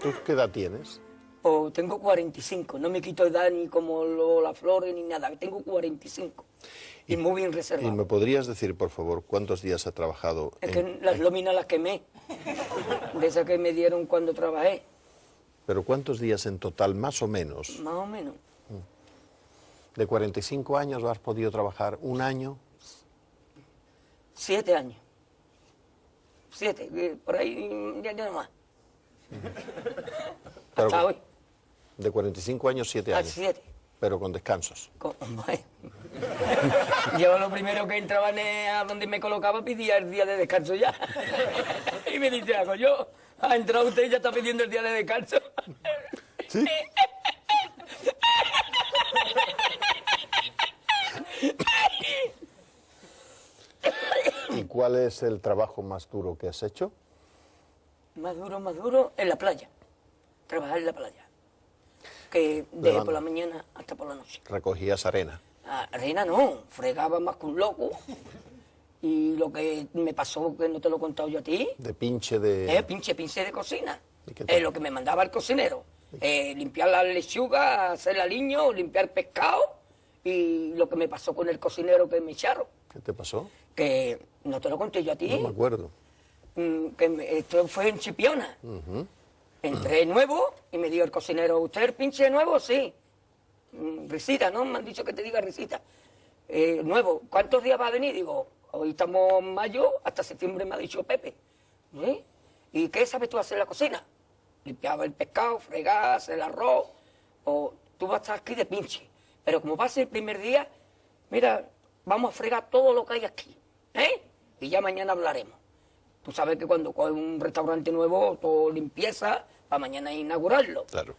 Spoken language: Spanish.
¿Tú qué edad tienes? Pues tengo 45, no me quito edad ni como las flores ni nada, tengo 45 y muy bien ¿Y reservado. me podrías decir, por favor, cuántos días ha trabajado? Es que las lóminas las quemé, de esas que me dieron cuando trabajé, ¿Pero cuántos días en total, más o menos? más o menos. ¿De 45 años has podido trabajar un año? 7 años. 7, por ahí ya no más. Pero- Hasta hoy, De 45 años, 7 a años. 7. Pero con descansos. Yo lo primero que entraba a donde me colocaba pedía el día de descanso ya. Y me dice, hago yo, ha entrado usted y ya está pidiendo el día de descanso. ¿Sí? ¿Y cuál es el trabajo más duro que has hecho? Más duro, en la playa. Trabajar en la playa. Que desde Levanta. por la mañana hasta por la noche. Recogías arena. Arena no, fregaba más que un loco. Y lo que me pasó, que no te lo he contado yo a ti, De pinche de... pinche de cocina. ¿Y qué tal? Lo que me mandaba el cocinero. Limpiar la lechuga, hacer el aliño, limpiar pescado. Y lo que me pasó con el cocinero que me echaron. ¿Qué te pasó? Que no te lo conté yo a ti. No me acuerdo. Esto fue en Chipiona. Entré nuevo y me dijo el cocinero, ¿usted es el pinche nuevo? Sí. Risita, ¿no? Me han dicho que te diga risita. Nuevo, ¿cuántos días va a venir? Digo, hoy estamos en mayo, hasta septiembre me ha dicho Pepe. ¿Sí? ¿Y qué sabes tú hacer en la cocina? Limpiaba el pescado, fregar, hacer el arroz, o tú vas a estar aquí de pinche. Pero como va a ser el primer día, mira, vamos a fregar todo lo que hay aquí, ¿eh? Y ya mañana hablaremos. Tú sabes que cuando coges un restaurante nuevo, todo limpieza, para mañana inaugurarlo. Claro.